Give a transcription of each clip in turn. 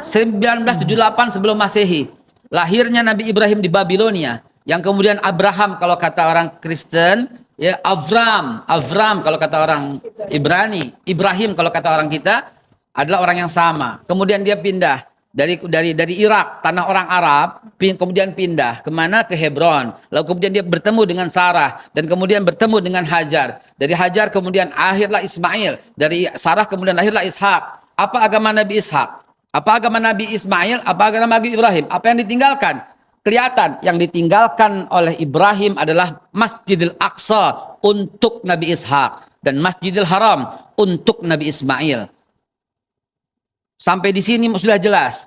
1978 sebelum Masehi. Lahirnya Nabi Ibrahim di Babilonia. Yang kemudian Abraham kalau kata orang Kristen, ya Avram kalau kata orang Ibrani, Ibrahim kalau kata orang kita adalah orang yang sama. Kemudian dia pindah dari Irak, tanah orang Arab, kemudian pindah kemana? Ke Hebron. Lalu kemudian dia bertemu dengan Sarah dan kemudian bertemu dengan Hajar. Dari Hajar kemudian akhirlah Ismail. Dari Sarah kemudian lahirlah Ishak. Apa agama Nabi Ishak? Apa agama Nabi Ismail? Apa agama Nabi Ibrahim? Apa yang ditinggalkan? Kelihatan yang ditinggalkan oleh Ibrahim adalah Masjidil Aqsa untuk Nabi Ishak dan Masjidil Haram untuk Nabi Ismail. Sampai di sini sudah jelas.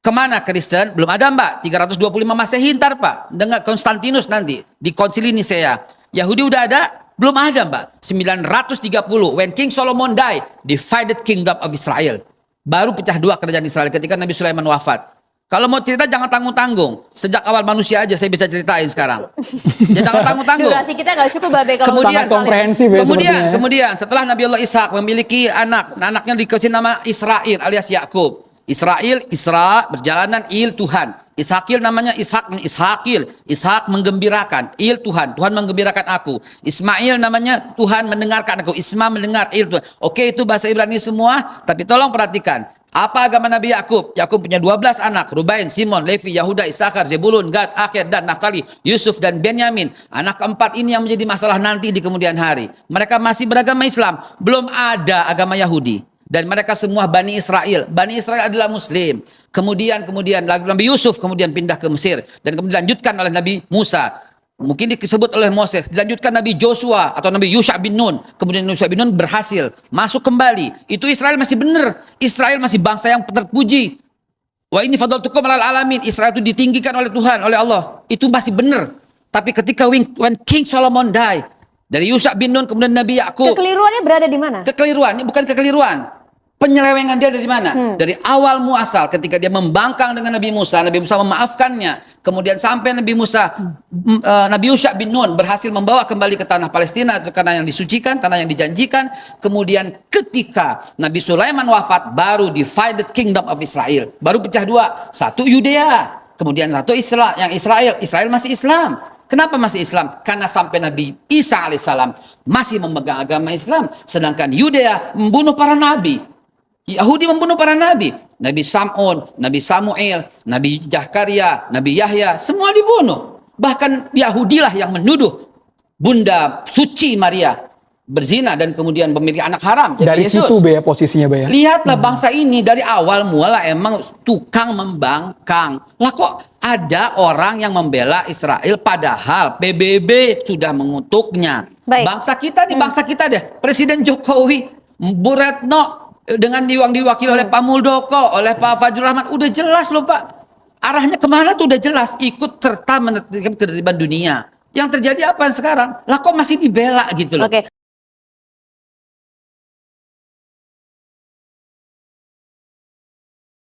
Kemana Kristen? Belum ada Mbak. 325 Masehi ntar Pak. Dengan Konstantinus nanti di Konsili Nisea. Yahudi udah ada? Belum ada Mbak. 930 when King Solomon died, divided kingdom of Israel. Baru pecah dua kerajaan Israel ketika Nabi Sulaiman wafat. Kalau mau cerita jangan tanggung-tanggung. Sejak awal manusia aja saya bisa ceritain sekarang. Ya jangan tanggung-tanggung. Durasi kita nggak cukup Babe kalau sangat komprehensif ya. Kemudian setelah Nabi Allah Ishak memiliki anak, anaknya dikasih nama Israel alias Yakub. Israel, Isra, berjalanan, Il Tuhan. Ishakil namanya Ishakil. Ishak menggembirakan, Il Tuhan. Tuhan menggembirakan aku. Ismail namanya Tuhan mendengarkan aku. Isma mendengar, Il Tuhan. Oke, itu bahasa Ibrani semua, tapi tolong perhatikan. Apa agama Nabi Yakub? Yakub punya 12 anak, Rubain, Simon, Levi, Yahuda, Isakar, Zebulun, Gad, Akhir, dan Naftali, Yusuf, dan Benyamin. Anak keempat ini yang menjadi masalah nanti di kemudian hari. Mereka masih beragama Islam, belum ada agama Yahudi. Dan mereka semua Bani Israel. Bani Israel adalah Muslim. Kemudian Nabi Yusuf kemudian pindah ke Mesir. Dan kemudian dilanjutkan oleh Nabi Musa. Mungkin disebut oleh Moses, dilanjutkan Nabi Joshua atau Nabi Yusha bin Nun. Kemudian Yusha bin Nun berhasil masuk kembali. Itu Israel masih benar. Israel masih bangsa yang terpuji. Wa ini fadlatukum alal alamin. Israel itu ditinggikan oleh Tuhan, oleh Allah. Itu masih benar. Tapi ketika when King Solomon died, dari Yusha bin Nun kemudian Nabi Yakub. Kekeliruannya berada di mana? Kekeliruan, ini bukan kekeliruan. Penyelewengan dia dari mana? Dari awal muasal ketika dia membangkang dengan Nabi Musa memaafkannya. Kemudian sampai Nabi Yusha bin Nun berhasil membawa kembali ke tanah Palestina, tanah yang disucikan, tanah yang dijanjikan. Kemudian ketika Nabi Sulaiman wafat, baru divided kingdom of Israel. Baru pecah dua, satu Yudea, kemudian satu Israel. Israel masih Islam. Kenapa masih Islam? Karena sampai Nabi Isa alaihissalam masih memegang agama Islam, sedangkan Yudea membunuh para nabi. Yahudi membunuh para nabi. Nabi Sam'un, Nabi Samuel, Nabi Zakaria, Nabi Yahya, semua dibunuh. Bahkan Yahudilah yang menuduh Bunda Suci Maria berzina dan kemudian memiliki anak haram. Dari Yesus. Situ Bea posisinya Bea. Lihatlah bangsa ini dari awal mula emang tukang membangkang. Lah kok ada orang yang membela Israel padahal PBB sudah mengutuknya. Baik. Bangsa kita bangsa kita deh. Presiden Jokowi, Bu Retno dengan diwakili oleh Pak Muldoko, oleh Pak Fajrul Rahman, udah jelas loh Pak. Arahnya kemana tuh udah jelas. Ikut serta menertibkan ketertiban dunia. Yang terjadi apa sekarang? Lah kok masih dibela gitu loh. Oke.